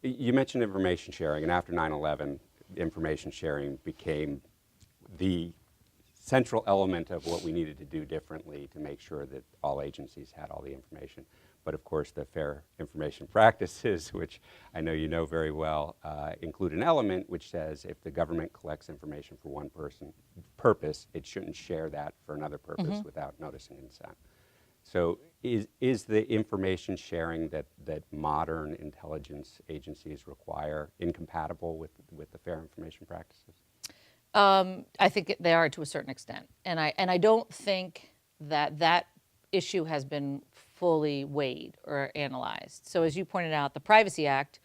You mentioned information sharing, and after 9/11, information sharing became the central element of what we needed to do differently to make sure that all agencies had all the information. But of course, the fair information practices, which I know you know very well, include an element which says if the government collects information for one purpose, it shouldn't share that for another purpose without notice and consent. So is the information sharing that modern intelligence agencies require incompatible with the fair information practices? I think they are to a certain extent. And I don't think that issue has been fully weighed or analyzed. So as you pointed out, the Privacy Act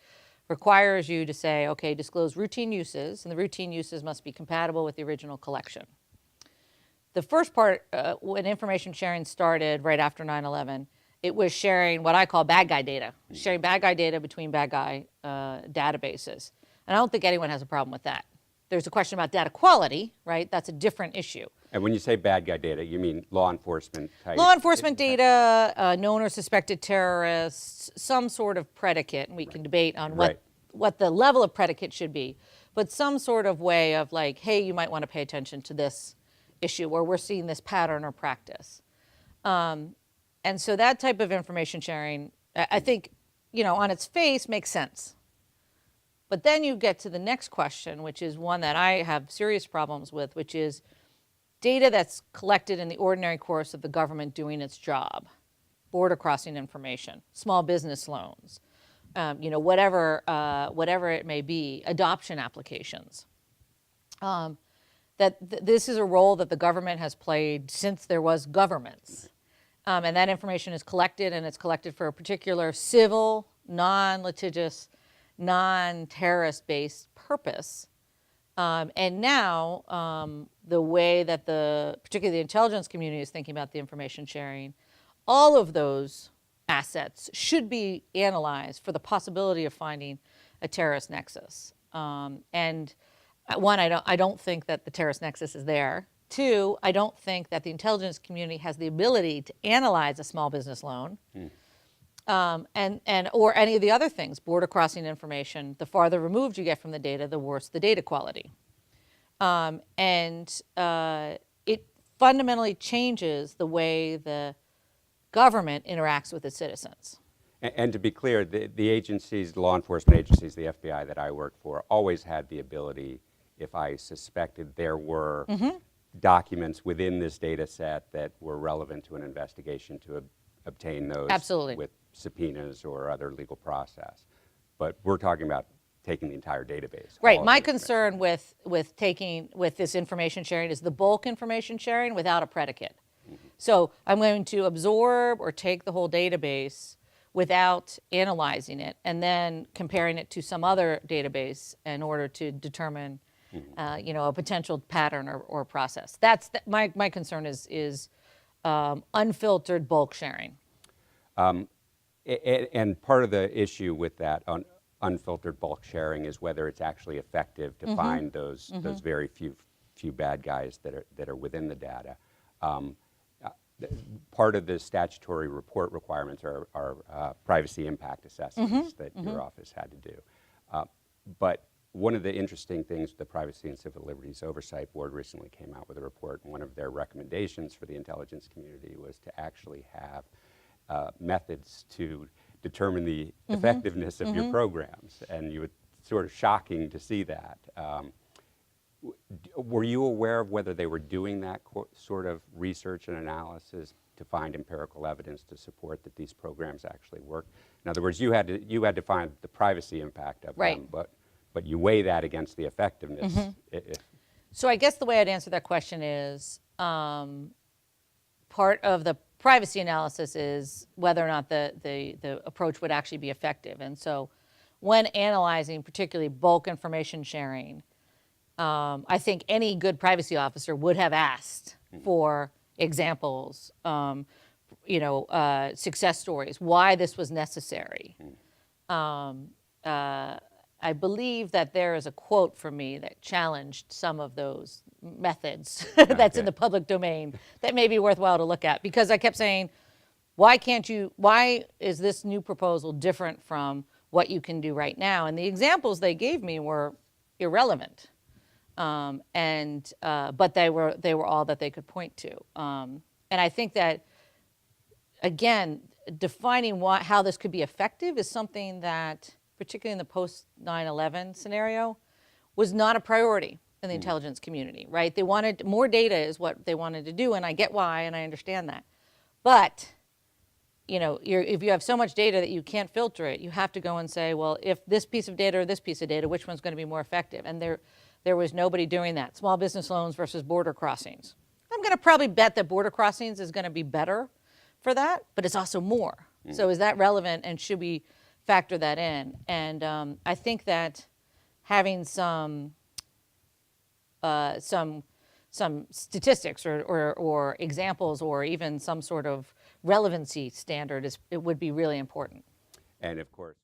requires you to say, okay, disclose routine uses, and the routine uses must be compatible with the original collection. The first part, when information sharing started right after 9/11, it was sharing what I call bad guy data, sharing bad guy data between bad guy databases. And I don't think anyone has a problem with that. There's a question about data quality, right? That's a different issue. And when you say bad guy data, you mean law enforcement type? Law enforcement data, known or suspected terrorists, some sort of predicate, and we can debate on what the level of predicate should be, but some sort of way of like, hey, you might want to pay attention to this issue, or we're seeing this pattern or practice. And so that type of information sharing, I think, on its face makes sense. But then you get to the next question, which is one that I have serious problems with, which is data that's collected in the ordinary course of the government doing its job, border crossing information, small business loans, whatever it may be, adoption applications. This is a role that the government has played since there was governments. And that information is collected, and it's collected for a particular civil, non-litigious, non-terrorist-based purpose. And now, the way that particularly the intelligence community is thinking about the information sharing, all of those assets should be analyzed for the possibility of finding a terrorist nexus. And one, I don't think that the terrorist nexus is there. Two, I don't think that the intelligence community has the ability to analyze a small business loan. Or any of the other things, border crossing information. The farther removed you get from the data, the worse the data quality. It fundamentally changes the way the government interacts with its citizens. And to be clear, the agencies, the law enforcement agencies, the FBI that I work for, always had the ability, if I suspected there were documents within this data set that were relevant to an investigation, to obtain those Absolutely. With subpoenas or other legal process. But we're talking about taking the entire database. Right. My concern with this information sharing is the bulk information sharing without a predicate. So I'm going to absorb or take the whole database without analyzing it and then comparing it to some other database in order to determine a potential pattern or process. My concern is unfiltered bulk sharing. And part of the issue with that unfiltered bulk sharing is whether it's actually effective to find those very few bad guys that are within the data. Part of the statutory report requirements are privacy impact assessments that your office had to do. But one of the interesting things, the Privacy and Civil Liberties Oversight Board recently came out with a report, and one of their recommendations for the intelligence community was to actually have methods to determine the effectiveness of your programs, and you were sort of shocking to see that. Were you aware of whether they were doing that sort of research and analysis to find empirical evidence to support that these programs actually work? In other words, you had to find the privacy impact of them, but you weigh that against the effectiveness. So I guess the way I'd answer that question is part of the privacy analysis is whether or not the approach would actually be effective. And so when analyzing particularly bulk information sharing, I think any good privacy officer would have asked for examples, success stories, why this was necessary. I believe that there is a quote from me that challenged some of those methods that's in the public domain that may be worthwhile to look at, because I kept saying, why is this new proposal different from what you can do right now. And the examples they gave me were irrelevant, but they were all that they could point to. And I think that, again, defining how this could be effective is something that, particularly in the post 9/11 scenario, was not a priority in the intelligence community, right? They wanted more data is what they wanted to do, and I get why, and I understand that. But if you have so much data that you can't filter it, you have to go and say, well, if this piece of data or this piece of data, which one's going to be more effective? And there was nobody doing that. Small business loans versus border crossings. I'm going to probably bet that border crossings is going to be better for that, but it's also more. So is that relevant, and should we factor that in? And I think that having some statistics or examples or even some sort of relevancy standard it would be really important. And of course.